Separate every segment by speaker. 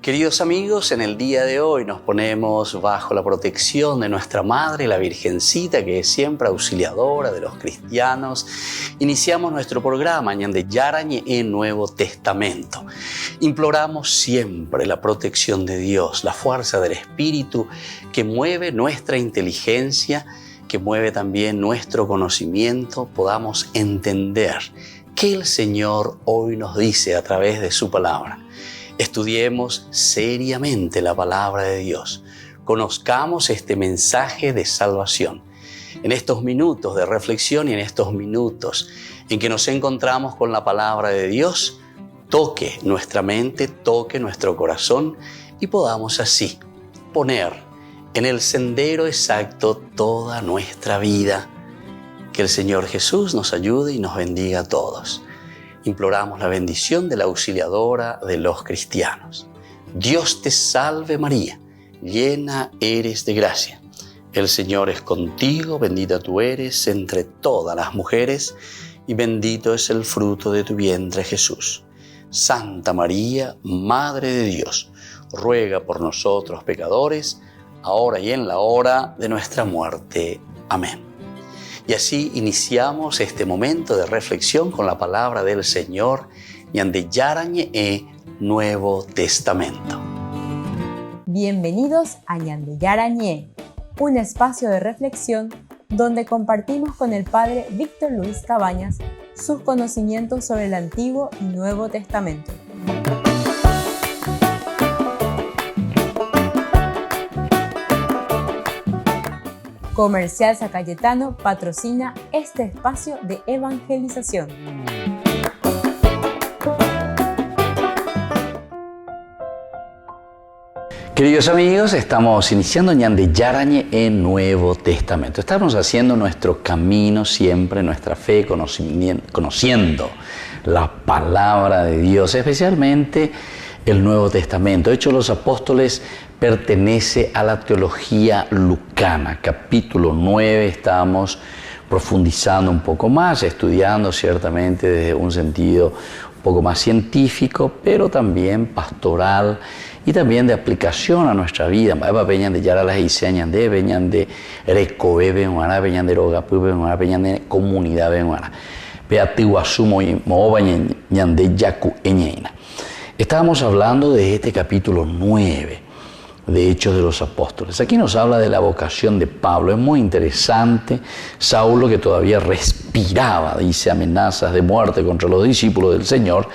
Speaker 1: Queridos amigos, en el día de hoy nos ponemos bajo la protección de nuestra Madre, la Virgencita, que es siempre auxiliadora de los cristianos. Iniciamos nuestro programa Ñande Yarañe en Nuevo Testamento. Imploramos siempre la protección de Dios, la fuerza del Espíritu que mueve nuestra inteligencia, que mueve también nuestro conocimiento, podamos entender qué el Señor hoy nos dice a través de su palabra. Estudiemos seriamente la palabra de Dios. Conozcamos este mensaje de salvación. En estos minutos de reflexión y en estos minutos en que nos encontramos con la palabra de Dios, toque nuestra mente, toque nuestro corazón y podamos así poner en el sendero exacto toda nuestra vida. Que el Señor Jesús nos ayude y nos bendiga a todos. Imploramos la bendición de la auxiliadora de los cristianos. Dios te salve María, llena eres de gracia. El Señor es contigo, bendita tú eres entre todas las mujeres y bendito es el fruto de tu vientre Jesús. Santa María, Madre de Dios, ruega por nosotros pecadores, ahora y en la hora de nuestra muerte. Amén. Y así iniciamos este momento de reflexión con la palabra del Señor, Ñande Yarañe Nuevo Testamento.
Speaker 2: Bienvenidos a Ñande Yarañe, un espacio de reflexión donde compartimos con el Padre Víctor Luis Cabañas sus conocimientos sobre el Antiguo y Nuevo Testamento. Comercial San Cayetano patrocina este espacio de evangelización.
Speaker 1: Queridos amigos, estamos iniciando Ñande Yarañe en Nuevo Testamento. Estamos haciendo nuestro camino siempre, nuestra fe, conociendo la palabra de Dios, especialmente el Nuevo Testamento. De hecho, los apóstoles pertenece a la teología lucana. Capítulo 9 estamos profundizando un poco más, estudiando ciertamente desde un sentido un poco más científico, pero también pastoral y también de aplicación a nuestra vida. Veñan de Yara las Iseñan de Veñan de Recobe Benguara, Veñan de Rogapu Benguara, Veñan de Comunidad Benguara. Beatiguasumo y Moobañan de Yacu Eñeina. Estábamos hablando de este capítulo 9 de Hechos de los Apóstoles. Aquí nos habla de la vocación de Pablo. Es muy interesante. Saulo, que todavía respiraba, dice, amenazas de muerte contra los discípulos del Señor,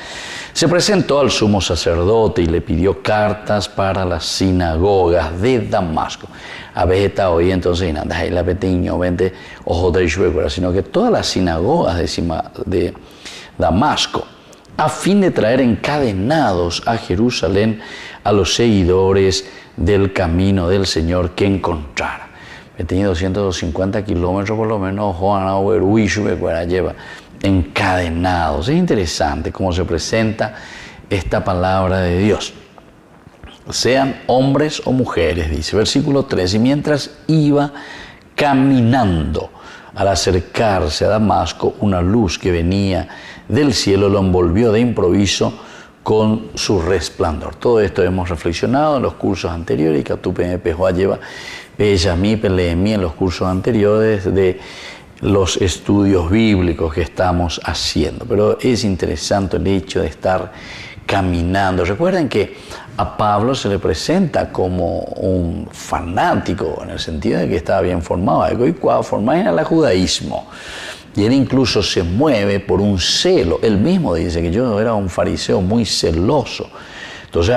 Speaker 1: se presentó al sumo sacerdote y le pidió cartas para las sinagogas de Damasco. A veces está hoy entonces, sino que todas las sinagogas de Damasco, a fin de traer encadenados a Jerusalén a los seguidores del camino del Señor que encontrara. He tenido 250 kilómetros por lo menos, lleva encadenados. Es interesante cómo se presenta esta palabra de Dios. Sean hombres o mujeres, dice versículo 3, y mientras iba caminando, al acercarse a Damasco, una luz que venía del cielo lo envolvió de improviso con su resplandor. Todo esto hemos reflexionado en los cursos anteriores, y Catupe Pejoa lleva Peyamí, Peleemí en los cursos anteriores de los estudios bíblicos que estamos haciendo. Pero es interesante el hecho de estar caminando. Recuerden que a Pablo se le presenta como un fanático, en el sentido de que estaba bien formado, formado en el judaísmo. Y él incluso se mueve por un celo. Él mismo dice que yo era un fariseo muy celoso. Entonces,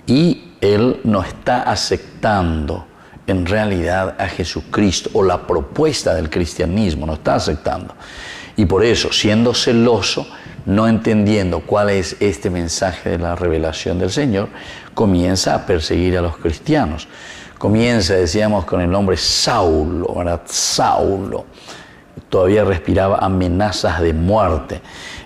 Speaker 1: y él no está aceptando en realidad a Jesucristo o la propuesta del cristianismo, no está aceptando. Y por eso, siendo celoso, no entendiendo cuál es este mensaje de la revelación del Señor, comienza a perseguir a los cristianos. Comienza, decíamos, con el nombre Saulo, ¿verdad? Saulo. Todavía respiraba amenazas de muerte.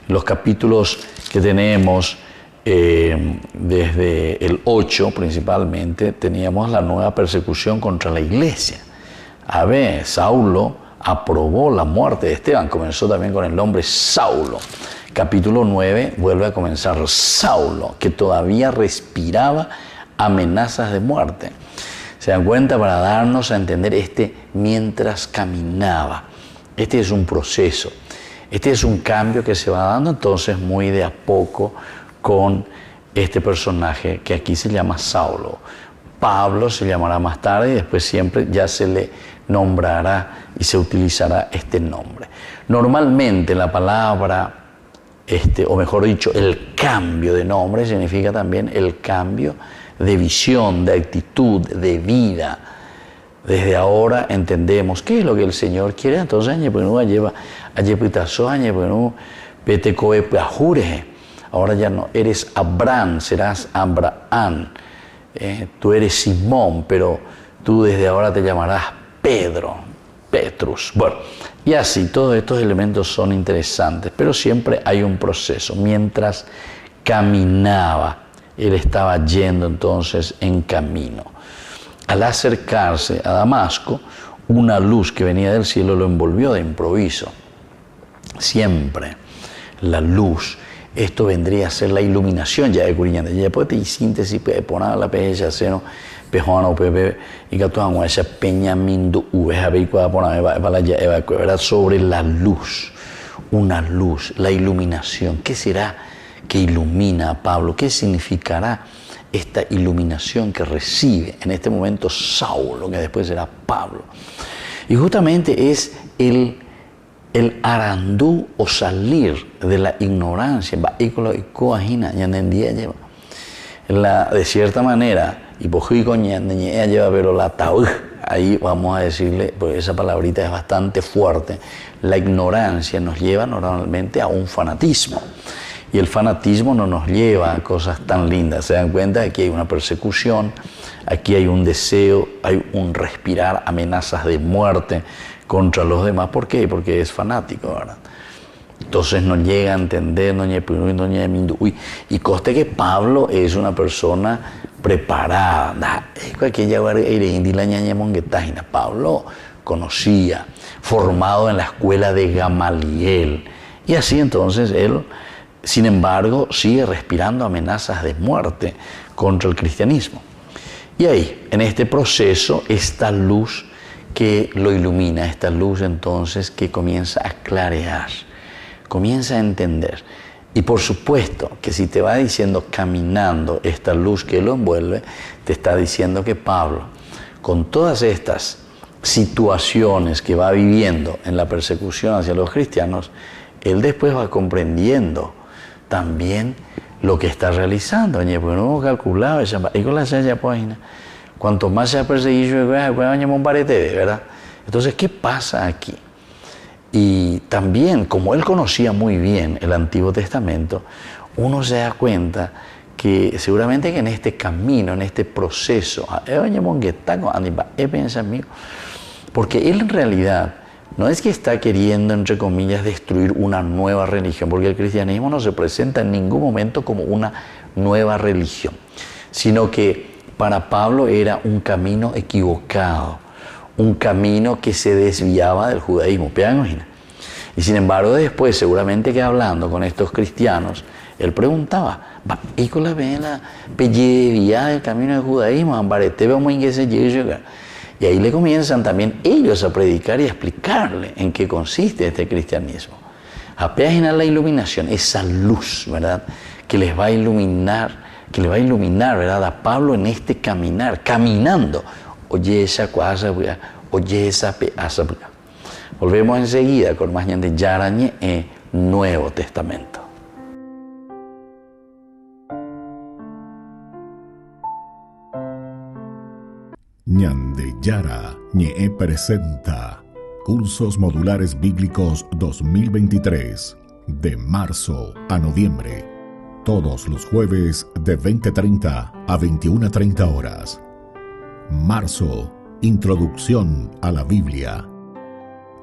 Speaker 1: En los capítulos que tenemos, desde el 8 principalmente, teníamos la nueva persecución contra la iglesia. A ver, Saulo aprobó la muerte de Esteban. Comenzó también con el nombre Saulo. capítulo 9 vuelve a comenzar. Saulo, que todavía respiraba amenazas de muerte. Se dan cuenta, para darnos a entender mientras caminaba. Este es un proceso. Este es un cambio que se va dando entonces muy de a poco con este personaje que aquí se llama Saulo. Pablo se llamará más tarde y después siempre ya se le nombrará y se utilizará este nombre. Normalmente la palabra, o mejor dicho, el cambio de nombre significa también el cambio de visión, de actitud, de vida. Desde ahora entendemos qué es lo que el Señor quiere. Entonces, ahora ya no eres Abraham, serás Abraham. Tú eres Simón, pero tú desde ahora te llamarás Pedro, Petrus. Bueno, y así todos estos elementos son interesantes, pero siempre hay un proceso. Mientras caminaba, él estaba yendo entonces en camino. Al acercarse a Damasco, una luz que venía del cielo lo envolvió de improviso. Siempre la luz, esto vendría a ser la iluminación ya de Curiñanda. Ya después de síntesis, poner la peja, seno, pejona, pepe, y que tú esa peña mindo, sobre la luz, una luz, la iluminación. ¿Qué será que ilumina a Pablo? ¿Qué significará esta iluminación que recibe en este momento Saulo, que después será Pablo? Y justamente es el arandú o salir de la ignorancia. De cierta manera, pero la ahí vamos a decirle, porque esa palabrita es bastante fuerte. La ignorancia nos lleva normalmente a un fanatismo. Y el fanatismo no nos lleva a cosas tan lindas. Se dan cuenta, aquí hay una persecución, aquí hay un deseo, hay un respirar, amenazas de muerte contra los demás. ¿Por qué? Porque es fanático, ¿verdad? Entonces no llega a entender, y conste que Pablo es una persona preparada. Pablo conocía, formado en la escuela de Gamaliel. Y así entonces él, sin embargo, sigue respirando amenazas de muerte contra el cristianismo. Y ahí, en este proceso, esta luz que lo ilumina, esta luz entonces que comienza a clarear, comienza a entender. Y por supuesto que si te va diciendo caminando esta luz que lo envuelve, te está diciendo que Pablo, con todas estas situaciones que va viviendo en la persecución hacia los cristianos, él después va comprendiendo también lo que está realizando. Porque calculado, cuanto más se ha perseguido, ¿verdad? Entonces, ¿qué pasa aquí? Y también, como él conocía muy bien el Antiguo Testamento, uno se da cuenta que seguramente que en este camino, en este proceso, porque él en realidad no es que está queriendo, entre comillas, destruir una nueva religión, porque el cristianismo no se presenta en ningún momento como una nueva religión, sino que para Pablo era un camino equivocado, un camino que se desviaba del judaísmo. Y sin embargo, después, seguramente que hablando con estos cristianos, él preguntaba, ¿y con la vela del camino del judaísmo? Y ahí le comienzan también ellos a predicar y a explicarle en qué consiste este cristianismo. Apenas la iluminación, esa luz, ¿verdad?, que les va a iluminar, ¿verdad?, a Pablo en este caminar, caminando. Oye esa cosa, oye esa peaza. Volvemos enseguida con más de Yarañe en Nuevo Testamento.
Speaker 3: Ñande Yara Ñe presenta Cursos Modulares Bíblicos 2023 de marzo a noviembre. Todos los jueves de 20:30 a 21:30 horas. Marzo, Introducción a la Biblia.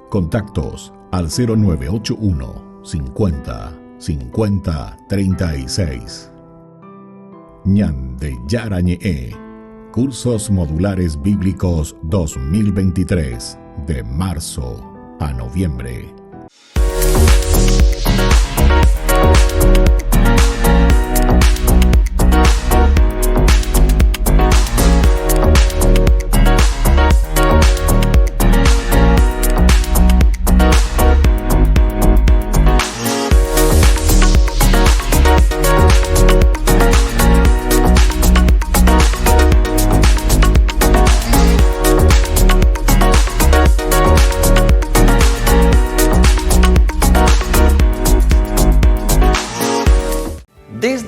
Speaker 3: Contactos al 0981 50 50 36. Ñande Yara Ñe. Cursos Modulares Bíblicos 2023 de marzo a noviembre.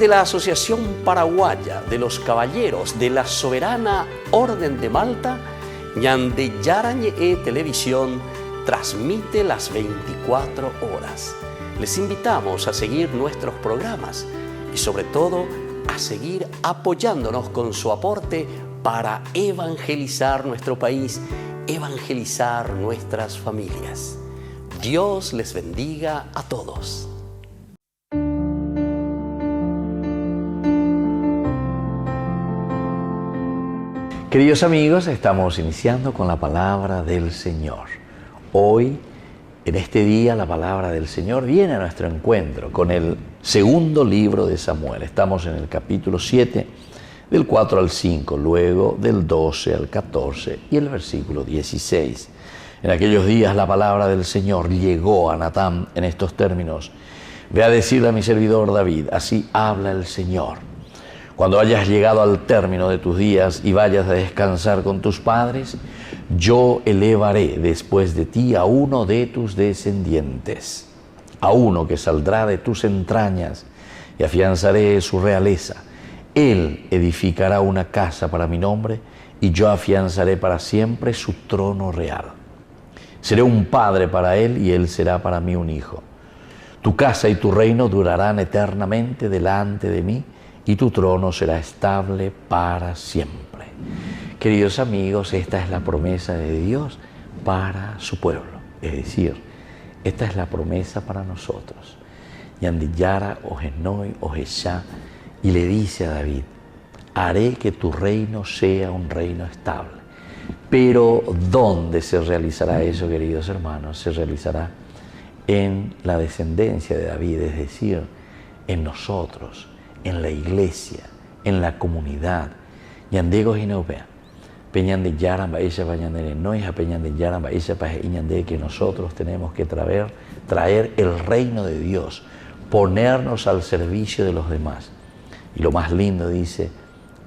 Speaker 1: Desde la Asociación Paraguaya de los Caballeros de la Soberana Orden de Malta, Ñande Yara Ñe'e Televisión transmite las 24 horas. Les invitamos a seguir nuestros programas y sobre todo a seguir apoyándonos con su aporte para evangelizar nuestro país, evangelizar nuestras familias. Dios les bendiga a todos. Queridos amigos, estamos iniciando con la palabra del Señor. Hoy, en este día, la palabra del Señor viene a nuestro encuentro con el segundo libro de Samuel. Estamos en el capítulo 7, del 4 al 5, luego del 12 al 14 y el versículo 16. En aquellos días la palabra del Señor llegó a Natán en estos términos: ve a decirle a mi servidor David, así habla el Señor. Cuando hayas llegado al término de tus días y vayas a descansar con tus padres, yo elevaré después de ti a uno de tus descendientes, a uno que saldrá de tus entrañas, y afianzaré su realeza. Él edificará una casa para mi nombre, y yo afianzaré para siempre su trono real. Seré un padre para él, y él será para mí un hijo. Tu casa y tu reino durarán eternamente delante de mí, y tu trono será estable para siempre. Queridos amigos, esta es la promesa de Dios para su pueblo. Es decir, esta es la promesa para nosotros. Yandillara, Ojenoi, Ojesá, y le dice a David: haré que tu reino sea un reino estable. Pero ¿dónde se realizará eso, queridos hermanos? Se realizará en la descendencia de David, es decir, en nosotros, en la iglesia, en la comunidad. Yandego Ginopea, Peñan de Yaran Baisha Pañandere, no es a Peñan de Yaran Baisha Pañandere, que nosotros tenemos que traer el reino de Dios, ponernos al servicio de los demás. Y lo más lindo dice: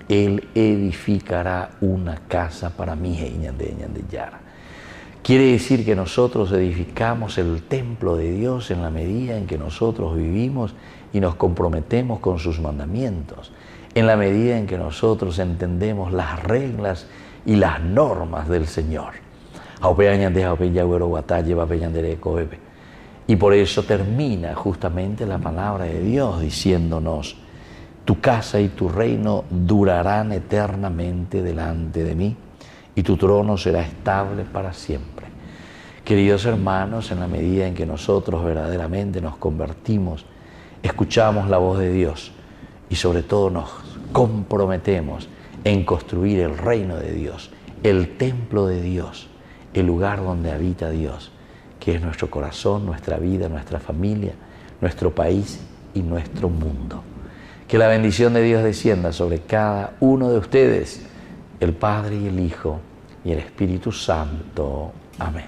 Speaker 1: Él edificará una casa para mí, Ñande Yara. Quiere decir que nosotros edificamos el templo de Dios en la medida en que nosotros vivimos y nos comprometemos con sus mandamientos, en la medida en que nosotros entendemos las reglas y las normas del Señor. Y por eso termina justamente la palabra de Dios diciéndonos: tu casa y tu reino durarán eternamente delante de mí, y tu trono será estable para siempre. Queridos hermanos, en la medida en que nosotros verdaderamente nos convertimos, escuchamos la voz de Dios y sobre todo nos comprometemos en construir el reino de Dios, el templo de Dios, el lugar donde habita Dios, que es nuestro corazón, nuestra vida, nuestra familia, nuestro país y nuestro mundo. Que la bendición de Dios descienda sobre cada uno de ustedes, el Padre y el Hijo y el Espíritu Santo. Amén.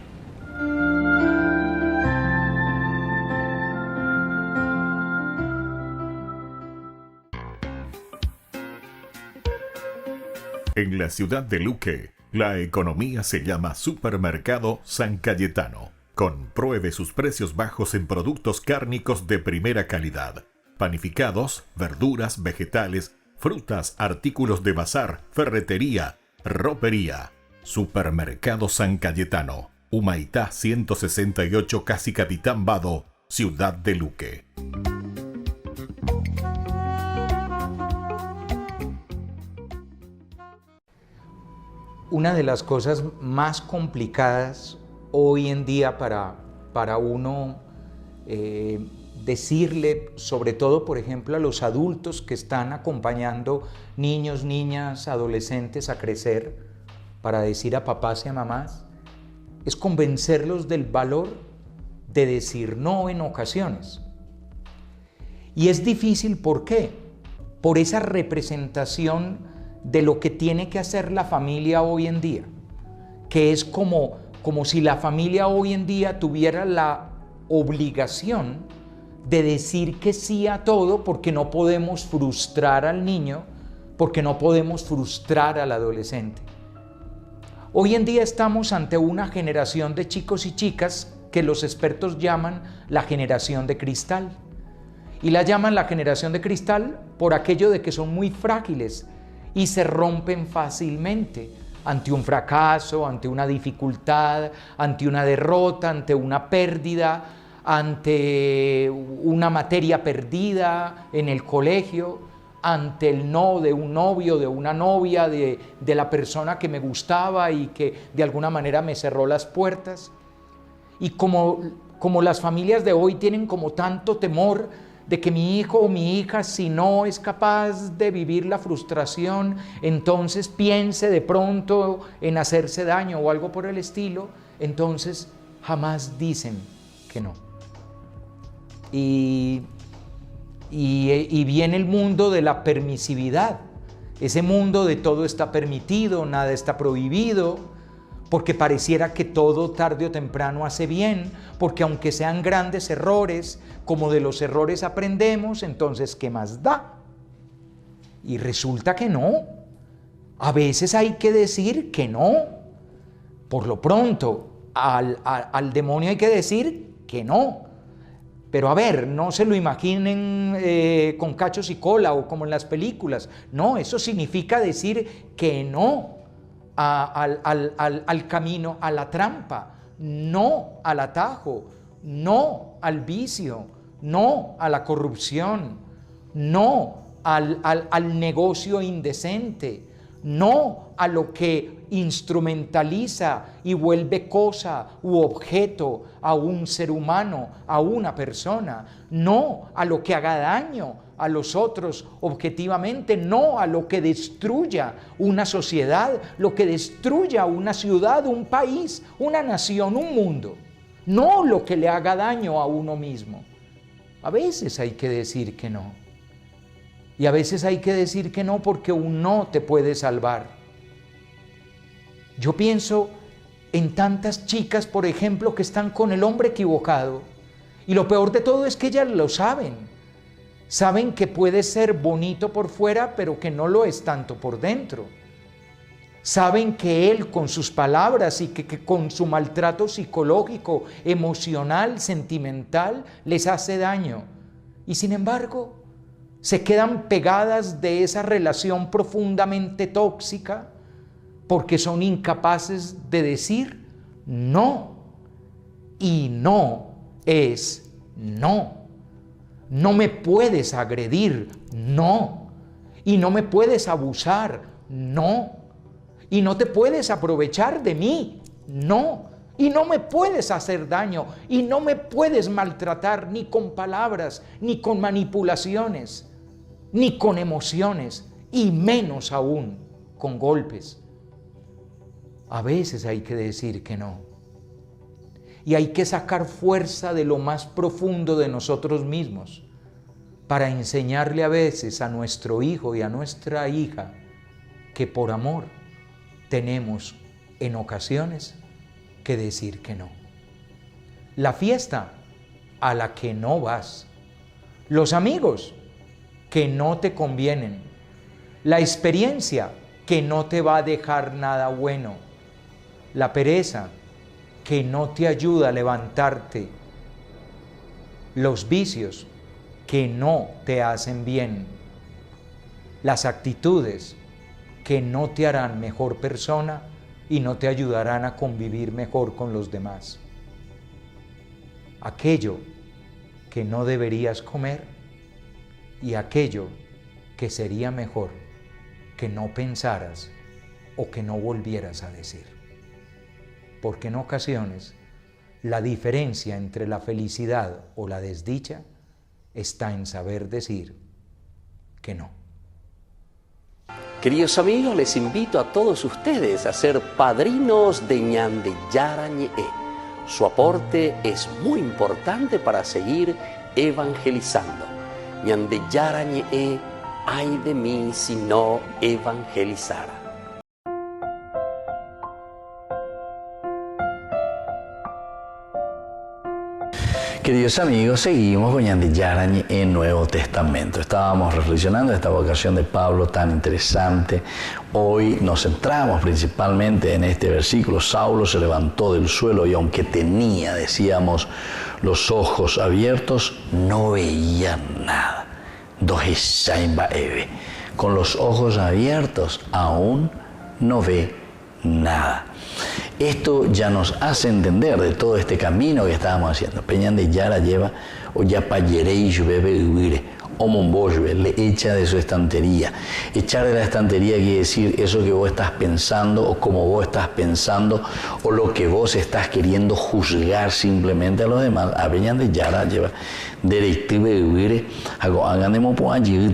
Speaker 3: En la ciudad de Luque, la economía se llama Supermercado San Cayetano. Compruebe sus precios bajos en productos cárnicos de primera calidad. Panificados, verduras, vegetales, frutas, artículos de bazar, ferretería, ropería. Supermercado San Cayetano, Humaitá 168, Casi Capitán Vado, ciudad de Luque.
Speaker 4: Una de las cosas más complicadas hoy en día para uno decirle, sobre todo, por ejemplo, a los adultos que están acompañando niños, niñas, adolescentes a crecer, para decir a papás y a mamás, es convencerlos del valor de decir no en ocasiones. Y es difícil, ¿por qué? Por esa representación de lo que tiene que hacer la familia hoy en día, que es como si la familia hoy en día tuviera la obligación de decir que sí a todo, porque no podemos frustrar al niño, porque no podemos frustrar al adolescente. Hoy en día estamos ante una generación de chicos y chicas que los expertos llaman la generación de cristal. Y la llaman la generación de cristal por aquello de que son muy frágiles y se rompen fácilmente ante un fracaso, ante una dificultad, ante una derrota, ante una pérdida, ante una materia perdida en el colegio, ante el no de un novio, de una novia, de la persona que me gustaba y que de alguna manera me cerró las puertas. Y como las familias de hoy tienen como tanto temor de que mi hijo o mi hija, si no es capaz de vivir la frustración, entonces piense de pronto en hacerse daño o algo por el estilo, entonces jamás dicen que no. Y viene el mundo de la permisividad, ese mundo de todo está permitido, nada está prohibido, porque pareciera que todo tarde o temprano hace bien, porque aunque sean grandes errores, como de los errores aprendemos, entonces ¿qué más da? Y resulta que no. A veces hay que decir que no. Por lo pronto, al demonio hay que decir que no. Pero a ver, no se lo imaginen con cachos y cola o como en las películas. No, eso significa decir que no al camino, a la trampa, no al atajo, no al vicio, no a la corrupción, no al negocio indecente, no a lo que instrumentaliza y vuelve cosa u objeto a un ser humano, a una persona, no a lo que haga daño a los otros objetivamente, no a lo que destruya una sociedad, lo que destruya una ciudad, un país, una nación, un mundo, no lo que le haga daño a uno mismo. A veces hay que decir que no. Y a veces hay que decir que no porque un no te puede salvar. Yo pienso en tantas chicas, por ejemplo, que están con el hombre equivocado. Y lo peor de todo es que ellas lo saben. Saben que puede ser bonito por fuera, pero que no lo es tanto por dentro. Saben que él con sus palabras y que con su maltrato psicológico, emocional, sentimental, les hace daño. Y sin embargo, se quedan pegadas de esa relación profundamente tóxica porque son incapaces de decir no. Y no es no. No me puedes agredir, no. Y no me puedes abusar, no. Y no te puedes aprovechar de mí, no. Y no me puedes hacer daño, y no me puedes maltratar ni con palabras, ni con manipulaciones, ni con emociones, y menos aún con golpes. A veces hay que decir que no. Y hay que sacar fuerza de lo más profundo de nosotros mismos para enseñarle a veces a nuestro hijo y a nuestra hija que por amor tenemos en ocasiones que decir que no. La fiesta a la que no vas, los amigos que no te convienen, la experiencia que no te va a dejar nada bueno, la pereza que no te ayuda a levantarte, los vicios que no te hacen bien, las actitudes que no te harán mejor persona y no te ayudarán a convivir mejor con los demás. Aquello que no deberías comer y aquello que sería mejor que no pensaras o que no volvieras a decir. Porque en ocasiones la diferencia entre la felicidad o la desdicha está en saber decir que no.
Speaker 1: Queridos amigos, les invito a todos ustedes a ser padrinos de Ñande Yarañe. Su aporte es muy importante para seguir evangelizando. Ñande Yarañe, ay de mí si no evangelizara. Queridos amigos, seguimos con Ñande Yarañe en Nuevo Testamento. Estábamos reflexionando en esta vocación de Pablo tan interesante. Hoy nos centramos principalmente en este versículo. Saulo se levantó del suelo y aunque tenía, decíamos, los ojos abiertos, no veía nada. Con los ojos abiertos aún no ve nada. Esto ya nos hace entender de todo este camino que estábamos haciendo. Peñande Yara lleva o ya payerei bebe huire o monboybe, le echa de su estantería. Echar de la estantería quiere decir eso que vos estás pensando o como vos estás pensando o lo que vos estás queriendo juzgar simplemente a los demás. A Peñande Yara lleva dereictive huire haganemos por allí.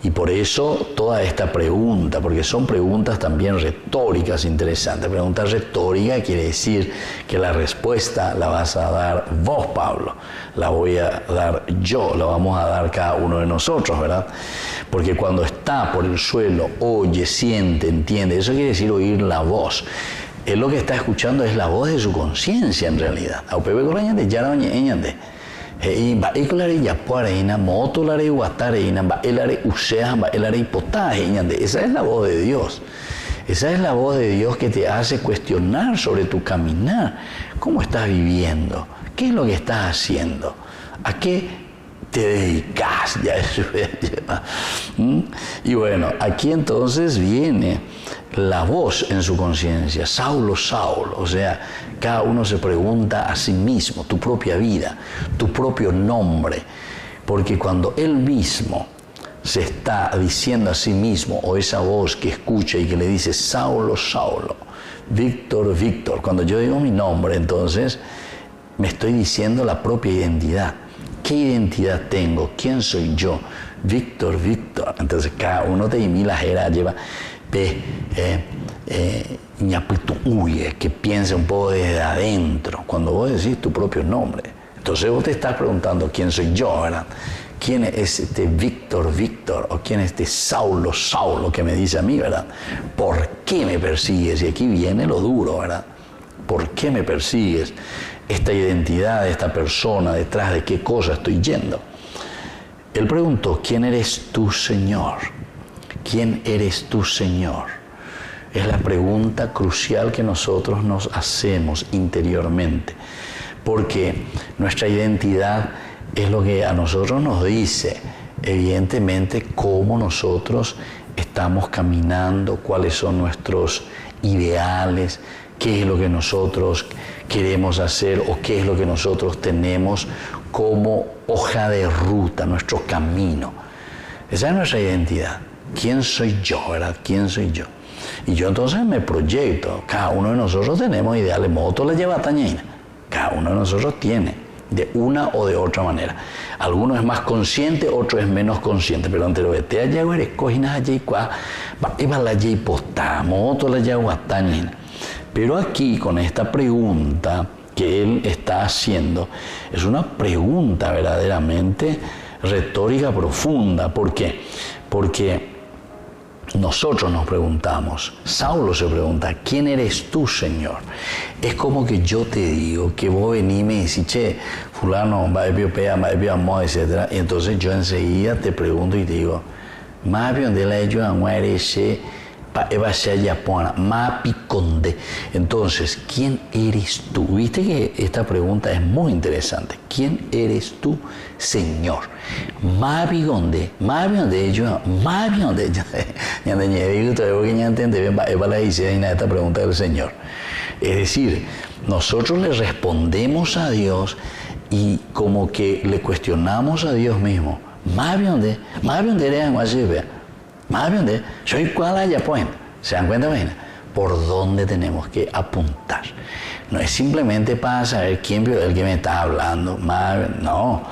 Speaker 1: Y por eso toda esta pregunta, porque son preguntas también retóricas interesantes. Pregunta retórica quiere decir que la respuesta la vas a dar vos, Pablo, la voy a dar yo, la vamos a dar cada uno de nosotros, ¿verdad? Porque cuando está por el suelo, oye, siente, entiende, eso quiere decir oír la voz. Él lo que está escuchando es la voz de su conciencia en realidad. Esa es la voz de Dios. Esa es la voz de Dios que te hace cuestionar sobre tu caminar. ¿Cómo estás viviendo? ¿Qué es lo que estás haciendo? ¿A qué te dedicas? Y bueno, aquí entonces viene la voz en su conciencia. Saulo, Saulo. O sea, cada uno se pregunta a sí mismo, tu propia vida, tu propio nombre. Porque cuando él mismo se está diciendo a sí mismo, o esa voz que escucha y que le dice Saulo, Saulo, Víctor, Víctor, cuando yo digo mi nombre, entonces me estoy diciendo la propia identidad. ¿Qué identidad tengo? ¿Quién soy yo? Víctor, Víctor. Entonces cada uno de mí la jera lleva que piense un poco desde adentro, cuando vos decís tu propio nombre. Entonces vos te estás preguntando quién soy yo, ¿verdad? ¿Quién es este Víctor, Víctor? ¿O quién es este Saulo, Saulo que me dice a mí, ¿verdad? ¿Por qué me persigues? Y aquí viene lo duro, ¿verdad? ¿Por qué me persigues? Esta identidad de esta persona, detrás de qué cosa estoy yendo. Él preguntó, ¿quién eres tú, Señor? ¿Quién eres tú, Señor? Es la pregunta crucial que nosotros nos hacemos interiormente, porque nuestra identidad es lo que a nosotros nos dice, evidentemente, cómo nosotros estamos caminando, cuáles son nuestros ideales, qué es lo que nosotros queremos hacer o qué es lo que nosotros tenemos como hoja de ruta, nuestro camino. Esa es nuestra identidad. ¿Quién soy yo, verdad? ¿Quién soy yo? Y yo entonces me proyecto. Cada uno de nosotros tenemos ideales. Moto la lleva tañina. Cada uno de nosotros tiene, de una o de otra manera. Alguno es más consciente, otro es menos consciente. Pero ante lo que te haya coginas allí, iba la allí postada, moto la lleva tañina. Pero aquí, con esta pregunta que él está haciendo, es una pregunta verdaderamente retórica profunda. ¿Por qué? Porque nosotros nos preguntamos, Saulo se pregunta, ¿quién eres tú, Señor? Es como que yo te digo, que vos venís y me decís, che, fulano, va de piopea, va de piopamo, etc. Y entonces yo enseguida te pregunto y te digo, ¿mapi donde la ellos a muere ese? Entonces, ¿quién eres tú? Viste que esta pregunta es muy interesante. ¿Quién eres tú, Señor? Mapi donde ellos, mapi donde ellos. Ya digo todavía que ya entendí bien, la dice esta pregunta del Señor. Es decir, nosotros le respondemos a Dios y como que le cuestionamos a Dios mismo. Mapi donde eres más bien, soy cual haya pues. ¿Se dan cuenta? ¿Por dónde tenemos que apuntar? No es simplemente para saber quién es el que me está hablando. No,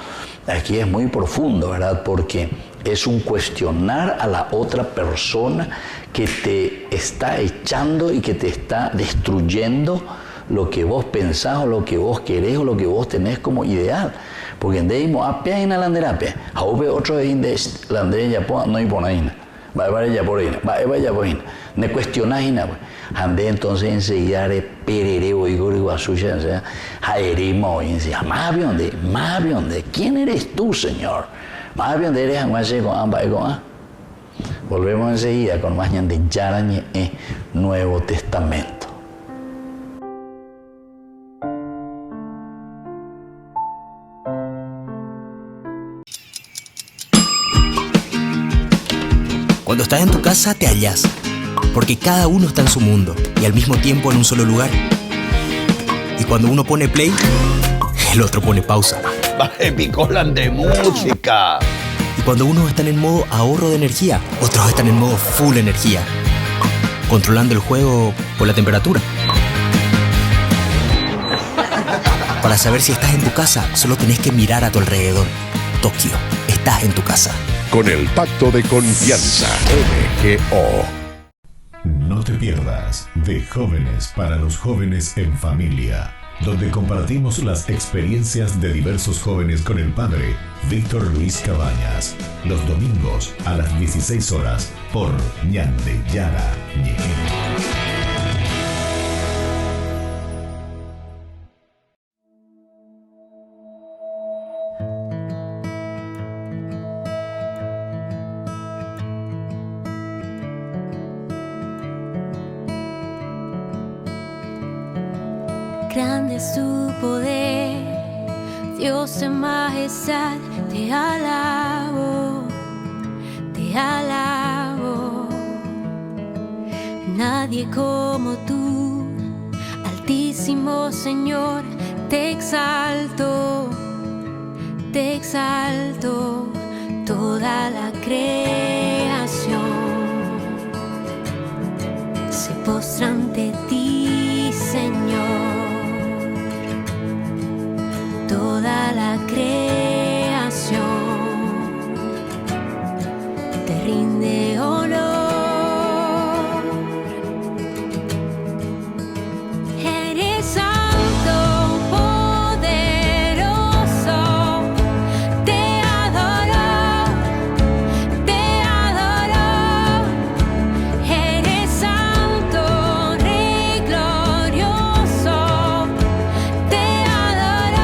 Speaker 1: aquí es muy profundo, ¿verdad? Porque es un cuestionar a la otra persona que te está echando y que te está destruyendo lo que vos pensás o lo que vos querés o lo que vos tenés como ideal. Porque en deimo apia en la landerapia, a otro de indes landería no hay por ahí. vaya por ahí. Ne cuestionas y nada. Andé entonces enseguida de perere o Igor Iguazucha, o sea, jaerimo y decía, más de, ¿quién eres tú, Señor? Más bien de eres anguache con ambas con. Volvemos enseguida con más de Yarañe Nuevo Testamento.
Speaker 5: Cuando estás en tu casa te hallas, porque cada uno está en su mundo y al mismo tiempo en un solo lugar. Y cuando uno pone play, el otro pone pausa.
Speaker 6: Picolan de música.
Speaker 5: Y cuando unos están en modo ahorro de energía, otros están en modo full energía, controlando el juego por la temperatura. Para saber si estás en tu casa, solo tenés que mirar a tu alrededor. Tokio, estás en tu casa.
Speaker 7: Con el Pacto de Confianza, MGO.
Speaker 3: No te pierdas de Jóvenes para los Jóvenes en Familia, donde compartimos las experiencias de diversos jóvenes con el padre Víctor Luis Cabañas, los domingos a las 16 horas por Ñande Yara Ñe.
Speaker 8: Grande es tu poder, Dios en majestad, te alabo, te alabo. Nadie como tú, Altísimo Señor, te exalto, toda la creación se postra ante ti, Señor. Toda la creación te rinde honor. Eres santo, poderoso, te adoro, eres santo, rey glorioso, te adoro.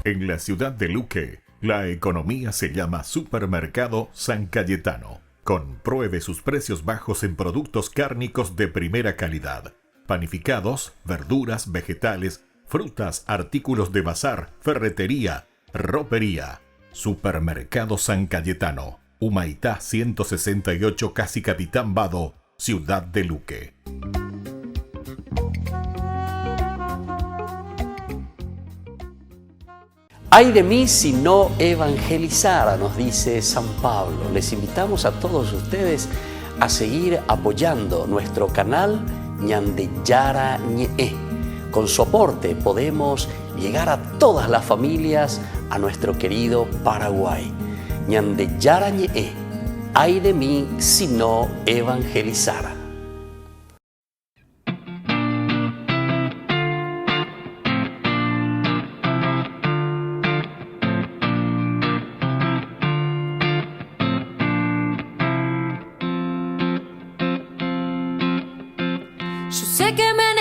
Speaker 3: En la ciudad de Luque, la economía se llama Supermercado San Cayetano. Compruebe sus precios bajos en productos cárnicos de primera calidad. Panificados, verduras, vegetales, frutas, artículos de bazar, ferretería, ropería. Supermercado San Cayetano, Humaitá 168, casi Capitán Vado, ciudad de Luque.
Speaker 1: Ay de mí si no evangelizara, nos dice San Pablo. Les invitamos a todos ustedes a seguir apoyando nuestro canal Ñande Yara Ñe. Con su aporte podemos llegar a todas las familias a nuestro querido Paraguay. Ñande Yara Ñe. Ay de mí si no evangelizara.
Speaker 8: Yo sé que me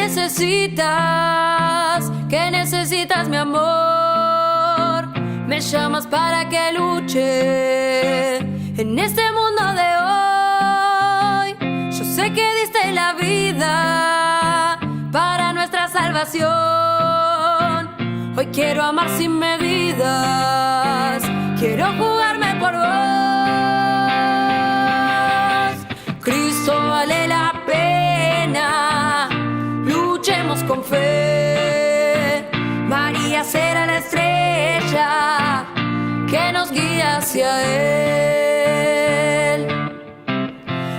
Speaker 8: necesitas mi amor. Me llamas para que luche en este mundo de hoy. Yo sé que diste la vida para nuestra salvación. Hoy quiero amar sin medidas, quiero jugarme por vos. Cristo vale la pena, luchemos con fe. María será la estrella que nos guía hacia Él.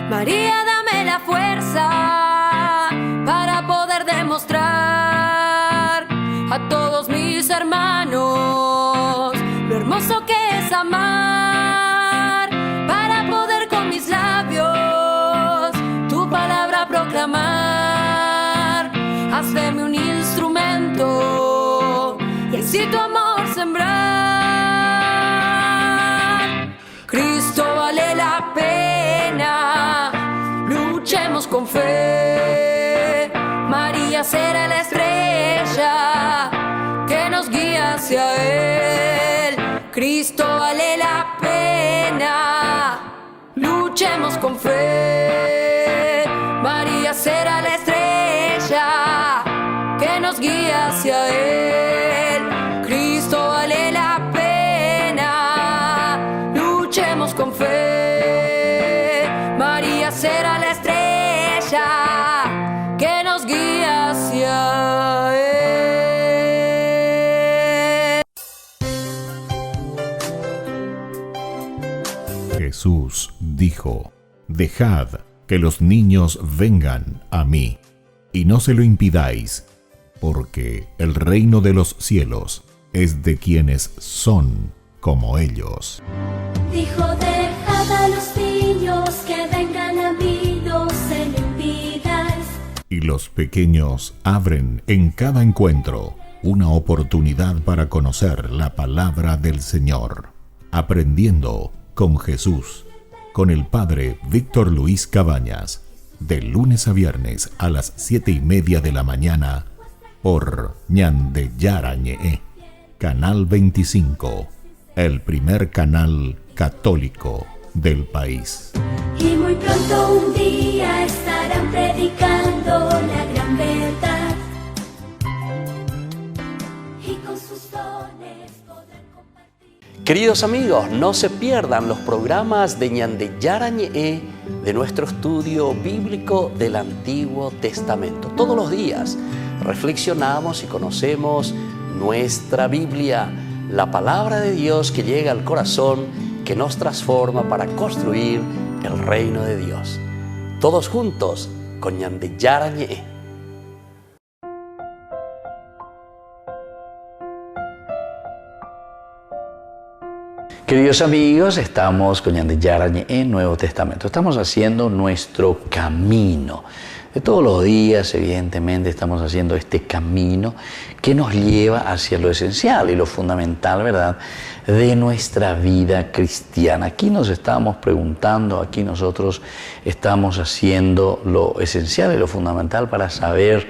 Speaker 8: María, dame la fuerza para poder demostrar a todos mis hermanos lo hermoso que es amar, para poder con mis labios tu palabra proclamar. Hazme un instrumento y así tu amor sembrar. Cristo vale la pena, luchemos con fe. María será la estrella que nos guía hacia Él. Cristo vale la pena, luchemos con fe. María será la estrella que nos guía hacia Él. Cristo vale la pena, luchemos con fe. María será la estrella que nos guía hacia Él.
Speaker 3: Jesús dijo: Dejad que los niños vengan a mí, y no se lo impidáis, porque el reino de los cielos es de quienes son como ellos.
Speaker 9: Dijo: dejad a los niños que vengan a mí, no se lo impidáis.
Speaker 3: Y los pequeños abren en cada encuentro una oportunidad para conocer la palabra del Señor, aprendiendo con Jesús, con el Padre Víctor Luis Cabañas, de lunes a viernes a las 7:30 de la mañana, por Ñande Yara Ñe, Canal 25, el primer canal católico del país.
Speaker 9: Y muy pronto un día estarán predicando la gran verdad, y con sus dones podrán compartir.
Speaker 1: Queridos amigos, no se pierdan los programas de Ñande Yara Ñe de nuestro estudio bíblico del Antiguo Testamento. Todos los días reflexionamos y conocemos nuestra Biblia, la palabra de Dios que llega al corazón, que nos transforma para construir el reino de Dios. Todos juntos con Ñande Yara Ñe. Queridos amigos, estamos con Ñande Yara Ñe en Nuevo Testamento. Estamos haciendo nuestro camino. De todos los días, evidentemente, estamos haciendo este camino que nos lleva hacia lo esencial y lo fundamental, ¿verdad?, de nuestra vida cristiana. Aquí nos estamos preguntando, aquí nosotros estamos haciendo lo esencial y lo fundamental para saber,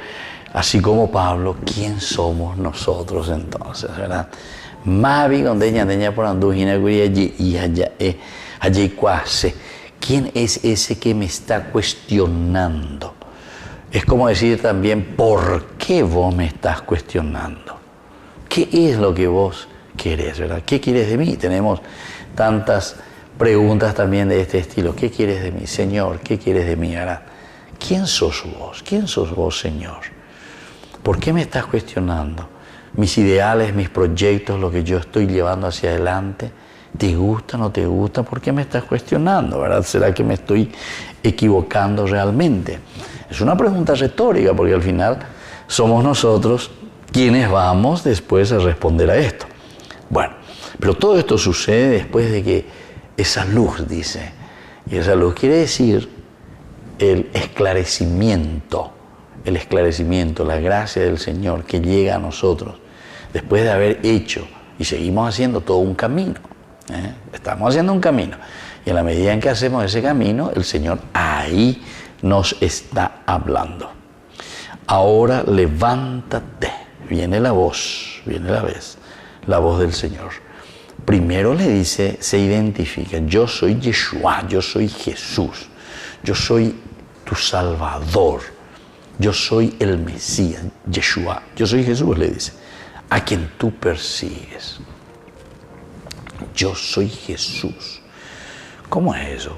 Speaker 1: así como Pablo, quién somos nosotros entonces, ¿verdad? Mavi donde ñandeña por andujina y allí cuase. ¿Quién es ese que me está cuestionando? Es como decir también, ¿por qué vos me estás cuestionando? ¿Qué es lo que vos querés, verdad? ¿Qué quieres de mí? Tenemos tantas preguntas también de este estilo. ¿Qué quieres de mí, Señor? ¿Qué quieres de mí, verdad? ¿Quién sos vos? ¿Quién sos vos, Señor? ¿Por qué me estás cuestionando? Mis ideales, mis proyectos, lo que yo estoy llevando hacia adelante, ¿te gusta o no te gusta? ¿Por qué me estás cuestionando, verdad? ¿Será que me estoy equivocando realmente? Es una pregunta retórica, porque al final somos nosotros quienes vamos después a responder a esto. Bueno, pero todo esto sucede después de que esa luz, dice, y esa luz quiere decir el esclarecimiento, la gracia del Señor que llega a nosotros después de haber hecho y seguimos haciendo todo un camino. Estamos haciendo un camino y en la medida en que hacemos ese camino, el Señor ahí nos está hablando. Ahora levántate, viene la voz, la voz del Señor. Primero le dice, se identifica, yo soy Yeshua, yo soy Jesús, yo soy tu Salvador, yo soy el Mesías, Yeshua, yo soy Jesús, le dice, a quien tú persigues. Yo soy Jesús. ¿Cómo es eso?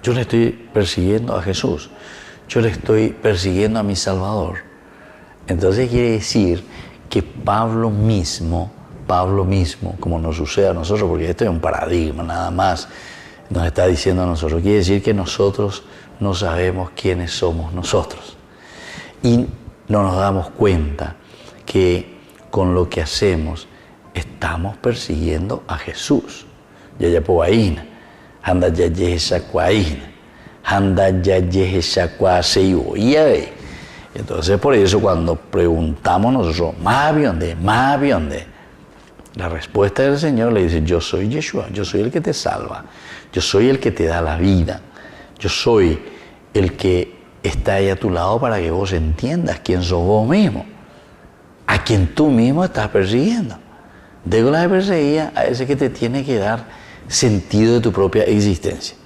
Speaker 1: Yo le estoy persiguiendo a Jesús, yo le estoy persiguiendo a mi Salvador. Entonces quiere decir que Pablo mismo, como nos sucede a nosotros, porque esto es un paradigma nada más, nos está diciendo a nosotros, quiere decir que nosotros no sabemos quiénes somos nosotros. Y no nos damos cuenta que con lo que hacemos estamos persiguiendo a Jesús. Yayapoaína, anda yayeshacuaína, anda yayeshacuaseiboíabe. Entonces por eso cuando preguntamos nosotros, ¿Maviónde? La respuesta del Señor le dice, yo soy Yeshua, yo soy el que te salva, yo soy el que te da la vida, yo soy el que está ahí a tu lado para que vos entiendas quién sos vos mismo, a quien tú mismo estás persiguiendo. Dejo la perseguía a ese que te tiene que dar sentido de tu propia existencia.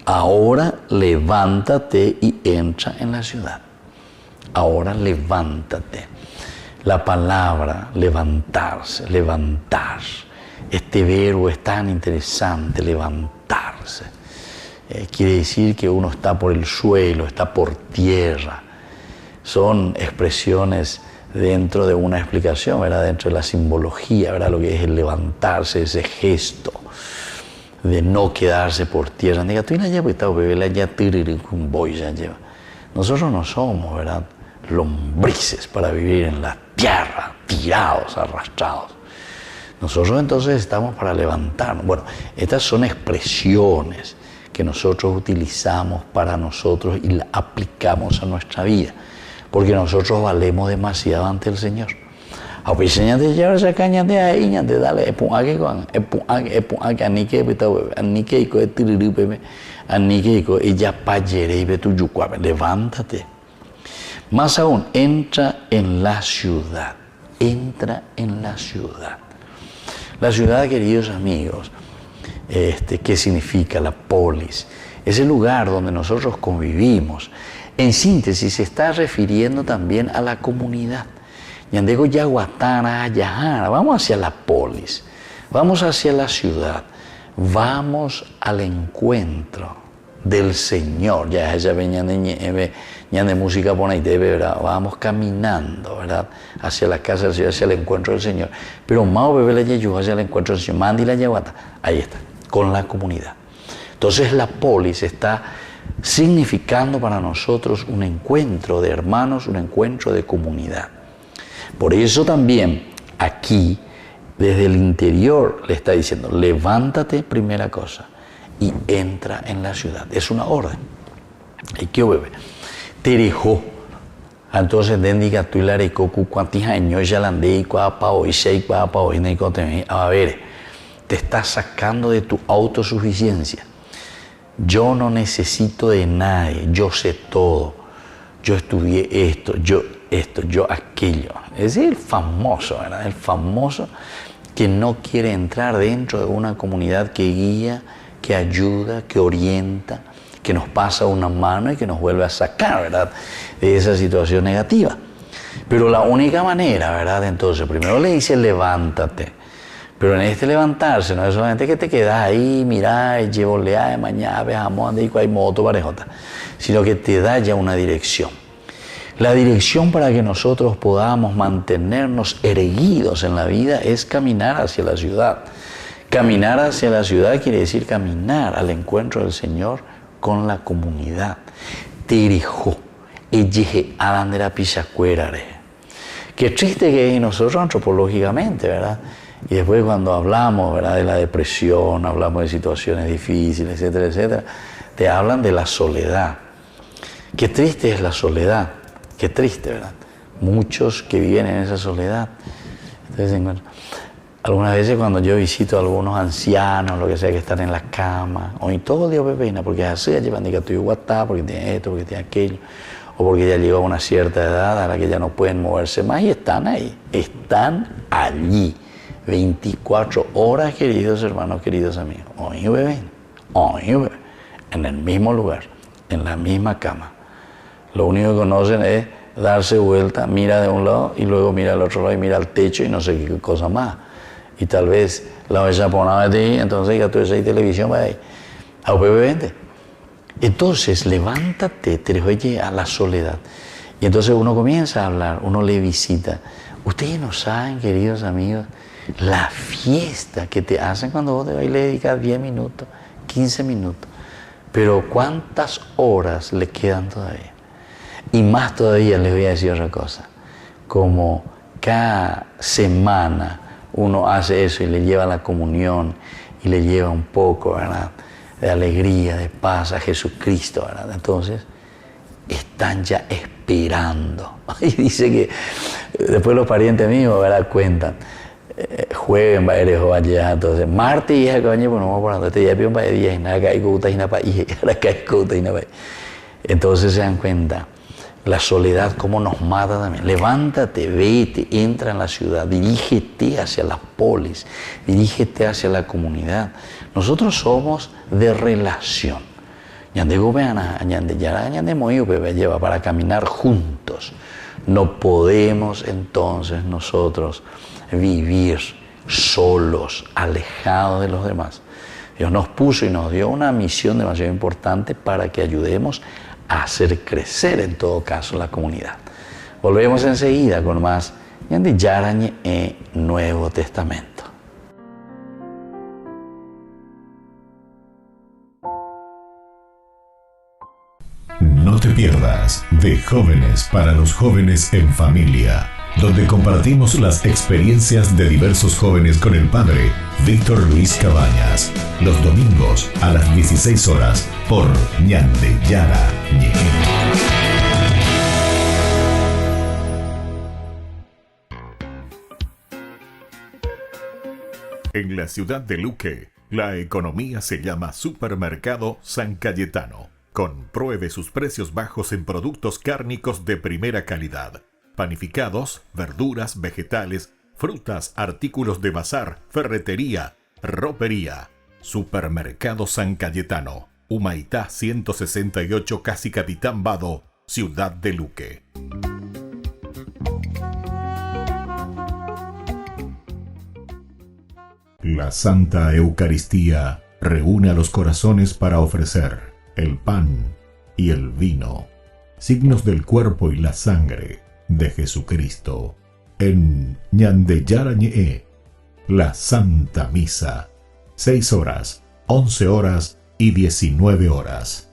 Speaker 1: Ahora levántate y entra en la ciudad. Ahora levántate. La palabra levantarse, levantar. Este verbo es tan interesante, levantarse. Quiere decir que uno está por el suelo, está por tierra. Son expresiones dentro de una explicación, ¿verdad? Dentro de la simbología, ¿verdad? Lo que es el levantarse, ese gesto de no quedarse por tierra. Nosotros no somos, ¿verdad?, lombrices para vivir en la tierra, tirados, arrastrados. Nosotros entonces estamos para levantarnos. Bueno, estas son expresiones que nosotros utilizamos para nosotros y las aplicamos a nuestra vida, porque nosotros valemos demasiado ante el Señor. A pesar de llevar esa caña de ahí, de darle levántate. Más aún, entra en la ciudad. Entra en la ciudad. La ciudad, queridos amigos, ¿qué significa? La polis. Es el lugar donde nosotros convivimos. En síntesis, se está refiriendo también a la comunidad. Yandego Yaguatana, Yahara, vamos hacia la polis, vamos hacia la ciudad, vamos al encuentro del Señor. Ya ella venía de música pone ¿verdad? Vamos caminando, ¿verdad?, hacia la casa del Señor, hacia el encuentro del Señor. Pero Mao bebé la llevó hacia el encuentro del Señor, Mandi la Yaguata, ahí está, con la comunidad. Entonces la polis está significando para nosotros un encuentro de hermanos, un encuentro de comunidad. Por eso también aquí, desde el interior, le está diciendo, levántate, primera cosa, y entra en la ciudad. Es una orden. ¿Y qué bebé? Te dejó. Entonces, dendiga tú la recocu cuantijaño ya la andé y cuapa hoy sei cuapa hoy ne cote a ver, te estás sacando de tu autosuficiencia. Yo no necesito de nadie, yo sé todo. yo estudié esto, yo aquello. Ese es el famoso, ¿verdad? El famoso que no quiere entrar dentro de una comunidad que guía, que ayuda, que orienta, que nos pasa una mano y que nos vuelve a sacar, ¿verdad?, de esa situación negativa. Pero la única manera, ¿verdad? Entonces, primero le dice levántate. Pero en este levantarse no es solamente que te quedas ahí, mirá, llevo lea, mañana, veamos, ande y cuál moto, parejota, sino que te da ya una dirección. La dirección para que nosotros podamos mantenernos erguidos en la vida es caminar hacia la ciudad. Caminar hacia la ciudad quiere decir caminar al encuentro del Señor con la comunidad. Tirijo, ejeje, adandera pichacuerare. Qué triste que es nosotros antropológicamente, ¿verdad? Y después cuando hablamos, ¿verdad?, de la depresión, hablamos de situaciones difíciles, etcétera, etcétera, te hablan de la soledad. Qué triste es la soledad, qué triste, ¿verdad? Muchos que viven en esa soledad. Entonces, algunas veces cuando yo visito a algunos ancianos, lo que sea, que están en la cama, hoy todo el día me pena, porque es así, llevan que estoy WhatsApp, porque tiene esto, porque tiene aquello, o porque ya llegó a una cierta edad a la que ya no pueden moverse más y están ahí, están allí. 24 horas, queridos hermanos, queridos amigos. Hoy beben, en el mismo lugar, en la misma cama. Lo único que conocen es darse vuelta, mira de un lado y luego mira al otro lado y mira al techo y no sé qué cosa más. Y tal vez la vez japonesa de ti, entonces ya tú ves ahí televisión, va ahí. Entonces, levántate, te oye a la soledad. Y entonces uno comienza a hablar, uno le visita. Ustedes no saben, queridos amigos, la fiesta que te hacen cuando vos te vas y le dedicas 10 minutos, 15 minutos. Pero ¿cuántas horas le quedan todavía? Y más todavía les voy a decir otra cosa. Como cada semana uno hace eso y le lleva la comunión y le lleva un poco, ¿verdad?, de alegría, de paz a Jesucristo, ¿verdad? Entonces, están ya esperando. Y dice que después los parientes míos, ¿verdad?, cuentan. Jueguen, eres allá, entonces, martes y es pues no vamos por donde te llevan para día y nada, cae guta y nada, y ahora cae guta y nada. Entonces se dan cuenta, la soledad cómo nos mata también. Levántate, vete, entra en la ciudad, dirígete hacia la polis, dirígete hacia la comunidad. Nosotros somos de relación. Para caminar juntos. No podemos entonces nosotros vivir solos, alejados de los demás. Dios nos puso y nos dio una misión demasiado importante para que ayudemos a hacer crecer en todo caso la comunidad. Volvemos enseguida con más de Yarañe Nuevo Testamento.
Speaker 3: No te pierdas de Jóvenes para los Jóvenes en Familia, donde compartimos las experiencias de diversos jóvenes con el padre Víctor Luis Cabañas, los domingos a las 16 horas por Ñande Yara Ñe. En la ciudad de Luque, la economía se llama Supermercado San Cayetano. Compruebe sus precios bajos en productos cárnicos de primera calidad. Panificados, verduras, vegetales, frutas, artículos de bazar, ferretería, ropería. Supermercado San Cayetano, Humaitá 168, Casi Capitán Vado, Ciudad de Luque. La Santa Eucaristía reúne a los corazones para ofrecer el pan y el vino, signos del cuerpo y la sangre de Jesucristo. En Ñande Yara Ñe, la Santa Misa, 6 horas, 11 horas y 19 horas.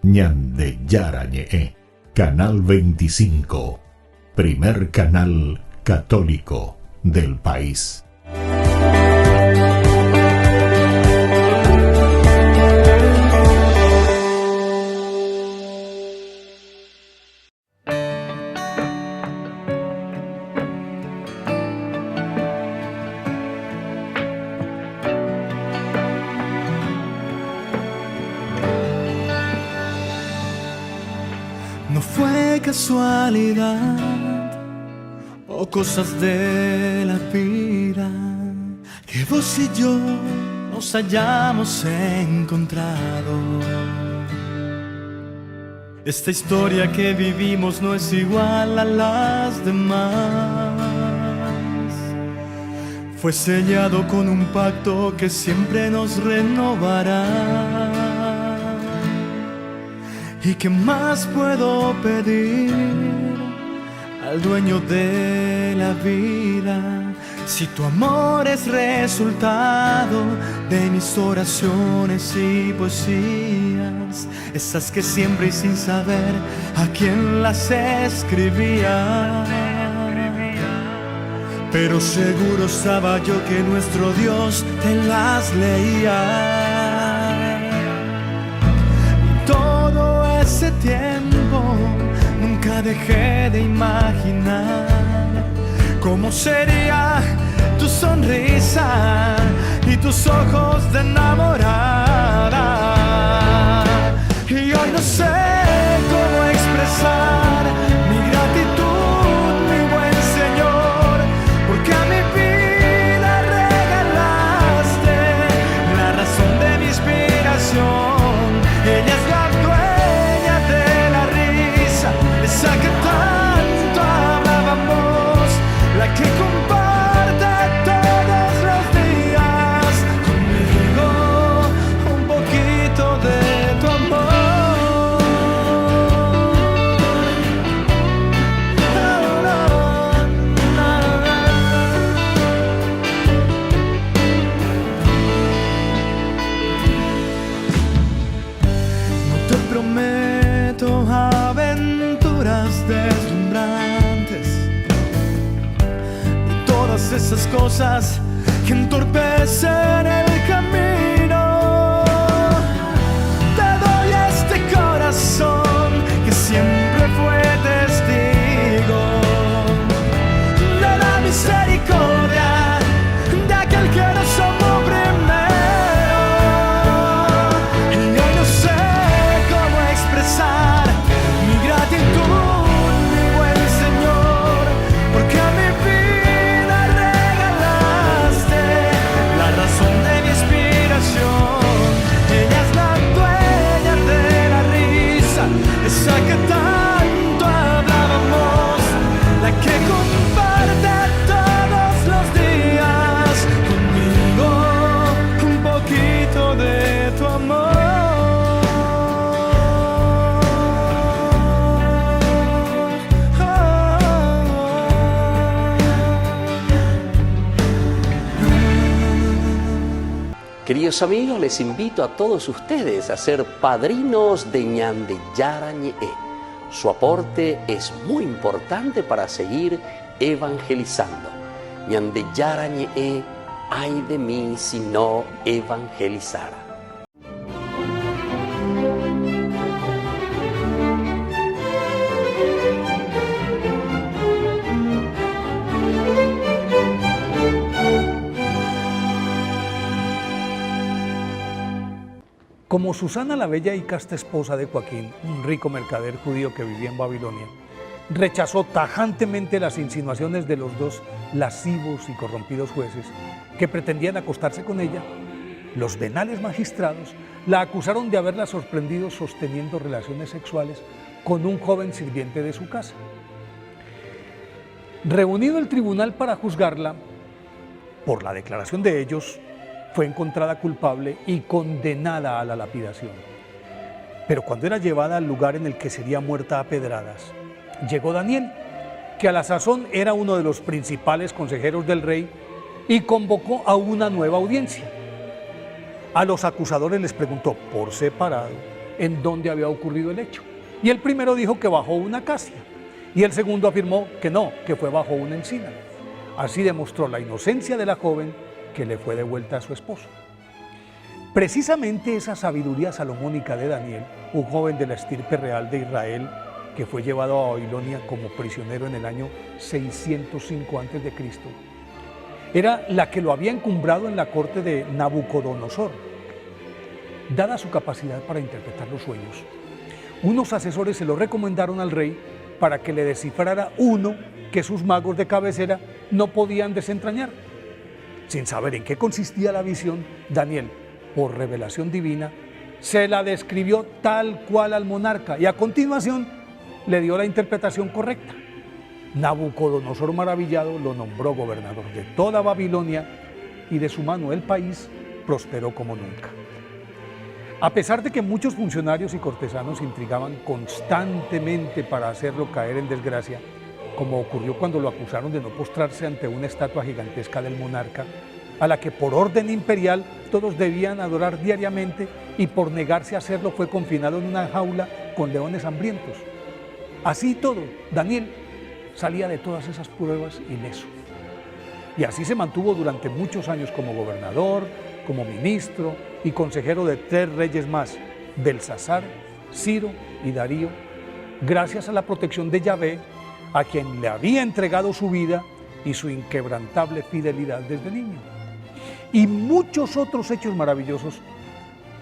Speaker 3: Ñande Yara Ñe, Canal 25, primer canal católico del país.
Speaker 10: No fue fue casualidad o cosas de la vida que vos y yo nos hayamos encontrado. Esta historia que vivimos no es igual a las demás. Fue sellado con un pacto que siempre nos renovará. ¿Y qué más puedo pedir al dueño de la vida? Si tu amor es resultado de mis oraciones y poesías, esas que siempre y sin saber a quién las escribía. Pero seguro estaba yo que nuestro Dios te las leía. Y todo ese tiempo nunca dejé de imaginar cómo sería tu sonrisa y tus ojos de enamorada. Y hoy no sé cómo expresar mi gratitud, mi buen Señor, porque a mi vida regalaste la razón de mi inspiración. Ella es la dueña de la risa, esa que tanto hablábamos, la que comparte todos los días conmigo un poquito de tu amor. No te prometo aventuras deslumbrantes, esas cosas que entorpecen el camino. Te doy este corazón que siempre fue testigo de la misericordia de aquel que nos amó primero. Y hoy no sé cómo expresar mi gratitud, mi buen Señor, porque a mi de mi inspiración. Ella es la dueña de la risa, esa que tanto hablábamos, la que comparte todos los días conmigo un poquito de tu amor.
Speaker 1: Queridos amigos, les invito a todos ustedes a ser padrinos de Ñande Yarañe. Su aporte es muy importante para seguir evangelizando. Ñande Yarañe, ay de mí si no evangelizara.
Speaker 11: Como Susana la bella y casta esposa de Joaquín, un rico mercader judío que vivía en Babilonia, rechazó tajantemente las insinuaciones de los dos lascivos y corrompidos jueces que pretendían acostarse con ella, los venales magistrados la acusaron de haberla sorprendido sosteniendo relaciones sexuales con un joven sirviente de su casa. Reunido el tribunal para juzgarla, por la declaración de ellos, fue encontrada culpable y condenada a la lapidación. Pero cuando era llevada al lugar en el que sería muerta a pedradas, llegó Daniel, que a la sazón era uno de los principales consejeros del rey, y convocó a una nueva audiencia. A los acusadores les preguntó por separado en dónde había ocurrido el hecho. Y el primero dijo que bajo una acacia, y el segundo afirmó que no, que fue bajo una encina. Así demostró la inocencia de la joven, que le fue devuelta a su esposo. Precisamente esa sabiduría salomónica de Daniel, un joven de la estirpe real de Israel, que fue llevado a Babilonia como prisionero en el año 605 a.C., era la que lo había encumbrado en la corte de Nabucodonosor. Dada su capacidad para interpretar los sueños, Unos asesores se lo recomendaron al rey para que le descifrara uno que sus magos de cabecera no podían desentrañar. Sin saber en qué consistía la visión, Daniel, por revelación divina, se la describió tal cual al monarca y a continuación le dio la interpretación correcta. Nabucodonosor maravillado lo nombró gobernador de toda Babilonia y de su mano el país prosperó como nunca. A pesar de que muchos funcionarios y cortesanos intrigaban constantemente para hacerlo caer en desgracia, como ocurrió cuando lo acusaron de no postrarse ante una estatua gigantesca del monarca, a la que por orden imperial todos debían adorar diariamente y por negarse a hacerlo fue confinado en una jaula con leones hambrientos. Así y todo, Daniel salía de todas esas pruebas ileso. Y así se mantuvo durante muchos años como gobernador, como ministro y consejero de 3 reyes más, Belsasar, Ciro y Darío, gracias a la protección de Yahvé, a quien le había entregado su vida y su inquebrantable fidelidad desde niño. Y muchos otros hechos maravillosos,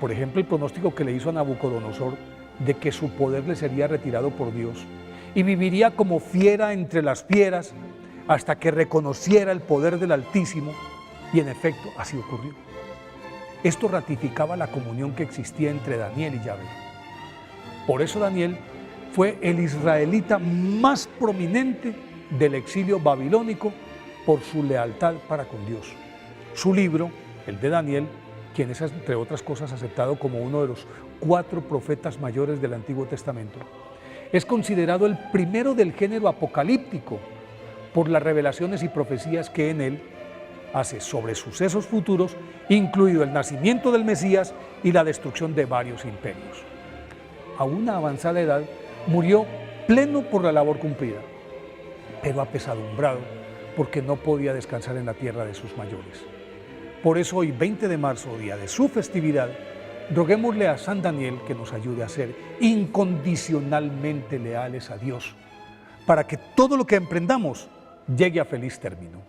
Speaker 11: por ejemplo el pronóstico que le hizo a Nabucodonosor de que su poder le sería retirado por Dios y viviría como fiera entre las fieras hasta que reconociera el poder del Altísimo, y en efecto así ocurrió. Esto ratificaba la comunión que existía entre Daniel y Yahvé. Por eso Daniel fue el israelita más prominente del exilio babilónico por su lealtad para con Dios. Su libro, el de Daniel, quien es entre otras cosas aceptado como uno de los 4 profetas mayores del Antiguo Testamento, es considerado el primero del género apocalíptico por las revelaciones y profecías que en él hace sobre sucesos futuros, incluido el nacimiento del Mesías y la destrucción de varios imperios. A una avanzada edad murió pleno por la labor cumplida, pero apesadumbrado porque no podía descansar en la tierra de sus mayores. Por eso hoy, 20 de marzo, día de su festividad, roguémosle a San Daniel que nos ayude a ser incondicionalmente leales a Dios, para que todo lo que emprendamos llegue a feliz término.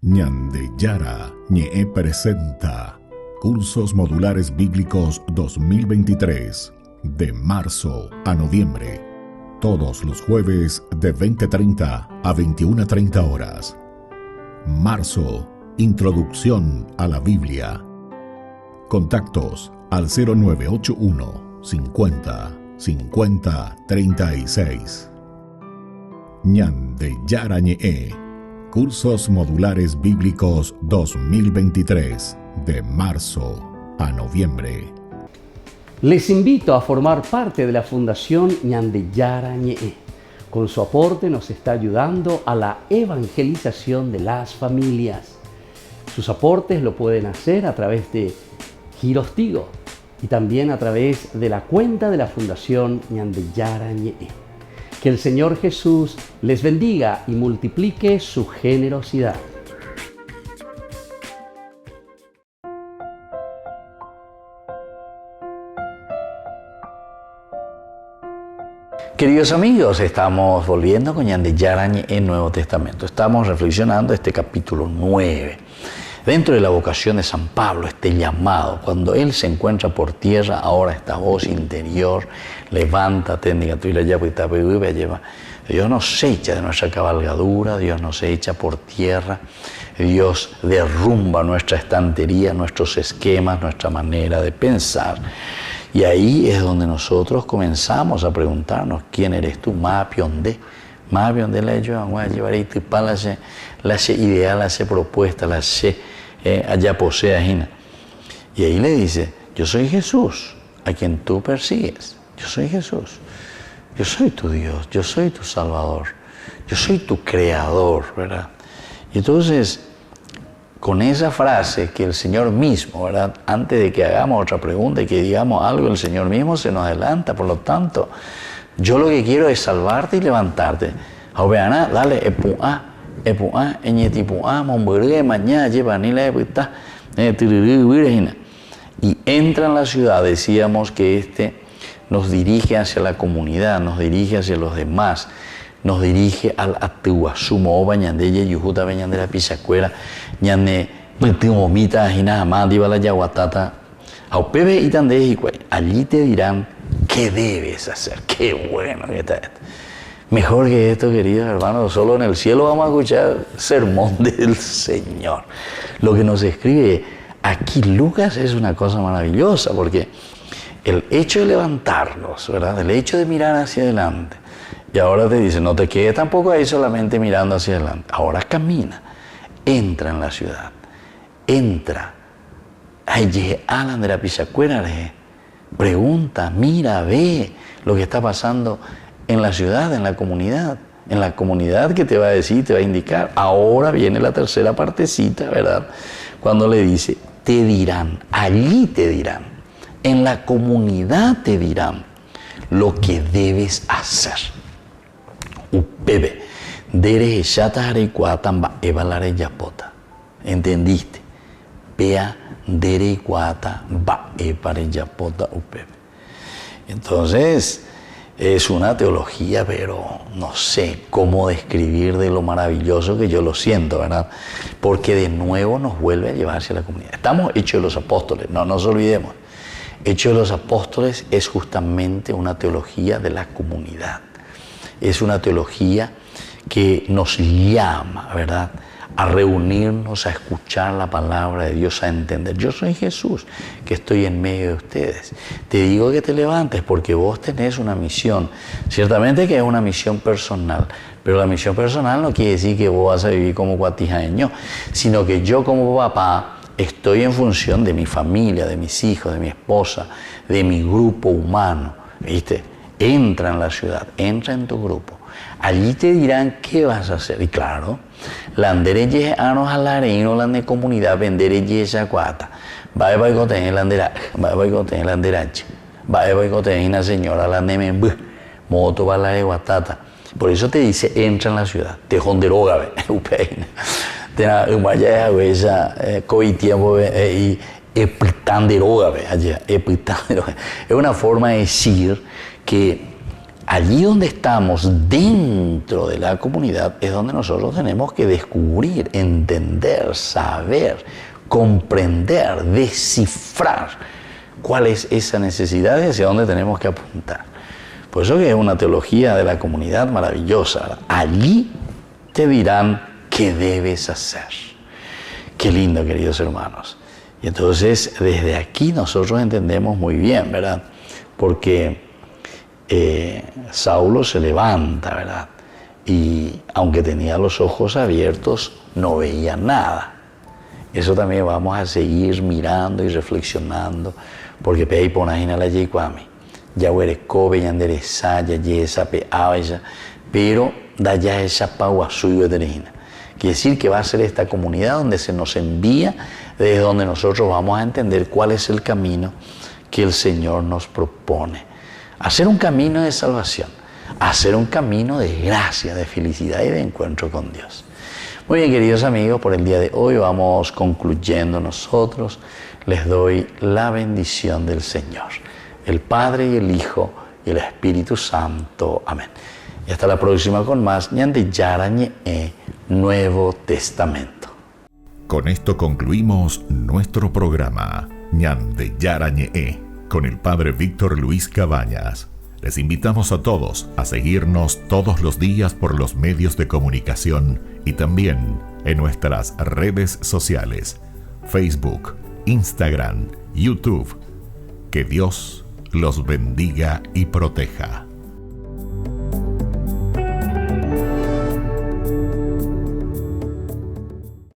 Speaker 3: Ñande Yara Ñe presenta Cursos Modulares Bíblicos 2023, de marzo a noviembre, todos los jueves de 20:30 a 21:30 horas. Marzo, Introducción a la Biblia. Contactos al 0981 50 50 36. Ñande Yara Ñe, Cursos Modulares Bíblicos 2023, de marzo a noviembre.
Speaker 1: Les invito a formar parte de la Fundación Ñande Yara Ñe. Con su aporte nos está ayudando a la evangelización de las familias. Sus aportes lo pueden hacer a través de Giros Tigo y también a través de la cuenta de la Fundación Ñande Yara Ñe. Que el Señor Jesús les bendiga y multiplique su generosidad. Queridos amigos, estamos volviendo con Ñande Yara Ñe en Nuevo Testamento. Estamos reflexionando este capítulo 9. Dentro de la vocación de San Pablo, este llamado, cuando él se encuentra por tierra, ahora esta voz interior, levántate, Dios nos echa de nuestra cabalgadura, Dios nos echa por tierra, Dios derrumba nuestra estantería, nuestros esquemas, nuestra manera de pensar. Y ahí es donde nosotros comenzamos a preguntarnos, ¿quién eres tú? Mapionde la yo voy a llevar la ideal, la propuesta, la allá posea. Y ahí le dice, yo soy Jesús, a quien tú persigues. Yo soy Jesús. Yo soy tu Dios, yo soy tu Salvador, yo soy tu Creador, ¿verdad? Y entonces, con esa frase que el Señor mismo, ¿verdad? Antes de que hagamos otra pregunta y que digamos algo, el Señor mismo se nos adelanta. Por lo tanto, yo lo que quiero es salvarte y levantarte. Dale, y entra en la ciudad. Decíamos que este nos dirige hacia la comunidad, nos dirige hacia los demás, nos dirige al atuasumo, o bañandeye, yujuta, bañandera, pisacuera, ñane, petimomita, ajina, amandi, bala, yaguatata, aupebe y tande, allí te dirán qué debes hacer. Qué bueno que está esto. Mejor que esto, queridos hermanos, solo en el cielo vamos a escuchar sermón del Señor. Lo que nos escribe aquí Lucas es una cosa maravillosa, porque el hecho de levantarnos, ¿verdad? El hecho de mirar hacia adelante, y ahora te dice, no te quedes tampoco ahí solamente mirando hacia adelante, ahora camina, entra en la ciudad, entra, allí Alan de la Pisacuera, pregunta, mira, ve lo que está pasando en la ciudad, en la comunidad que te va a decir, te va a indicar. Ahora viene la tercera partecita, ¿verdad? Cuando le dice, te dirán, allí te dirán, en la comunidad te dirán lo que debes hacer. Upebe, dere shata harekuatan evalare yapota. ¿Entendiste? Pea dere kuata ba epare yapota upebe. Entonces, es una teología, pero no sé cómo describir de lo maravilloso que yo lo siento, ¿verdad? Porque de nuevo nos vuelve a llevar hacia la comunidad. Estamos hechos de los apóstoles, no nos olvidemos. Hechos de los apóstoles es justamente una teología de la comunidad. Es una teología que nos llama, ¿verdad?, a reunirnos, a escuchar la palabra de Dios, a entender. Yo soy Jesús, que estoy en medio de ustedes. Te digo que te levantes porque vos tenés una misión. Ciertamente que es una misión personal, pero la misión personal no quiere decir que vos vas a vivir como cuatijaño, sino que yo como papá estoy en función de mi familia, de mis hijos, de mi esposa, de mi grupo humano, ¿viste? Entra en la ciudad, entra en tu grupo. Allí te dirán qué vas a hacer. Y claro, la andereye anos alareino, la de comunidad, vendereye chacuata. Va a boicotear la anderache. Va a boicotear una señora, la de membu, moto va la de guatata. Por eso te dice, entra en la ciudad. Te jonderoga, upeina. Te na umaya esa coi tiempo y epitanderoga, allá, epitanderoga. Es una forma de decir que allí donde estamos, dentro de la comunidad, es donde nosotros tenemos que descubrir, entender, saber, comprender, descifrar cuál es esa necesidad y hacia dónde tenemos que apuntar. Por eso que es una teología de la comunidad maravillosa, ¿verdad? Allí te dirán qué debes hacer. Qué lindo, queridos hermanos. Y entonces, desde aquí nosotros entendemos muy bien, ¿verdad? Porque Saulo se levanta, ¿verdad? Y aunque tenía los ojos abiertos, no veía nada. Eso también vamos a seguir mirando y reflexionando, porque pei ponajina la yequami, ya huerecobe, ya endereza, ya yesa, peaba, pero da ya esa paua suyo de terina. Quiere decir que va a ser esta comunidad donde se nos envía, desde donde nosotros vamos a entender cuál es el camino que el Señor nos propone. Hacer un camino de salvación, hacer un camino de gracia, de felicidad y de encuentro con Dios. Muy bien, queridos amigos, por el día de hoy vamos concluyendo nosotros. Les doy la bendición del Señor, el Padre y el Hijo y el Espíritu Santo. Amén. Y hasta la próxima con más Ñande Yarañe Nuevo Testamento.
Speaker 3: Con esto concluimos nuestro programa Ñande Yarañe con el Padre Víctor Luis Cabañas. Les invitamos a todos a seguirnos todos los días por los medios de comunicación y también en nuestras redes sociales, Facebook, Instagram, YouTube. Que Dios los bendiga y proteja.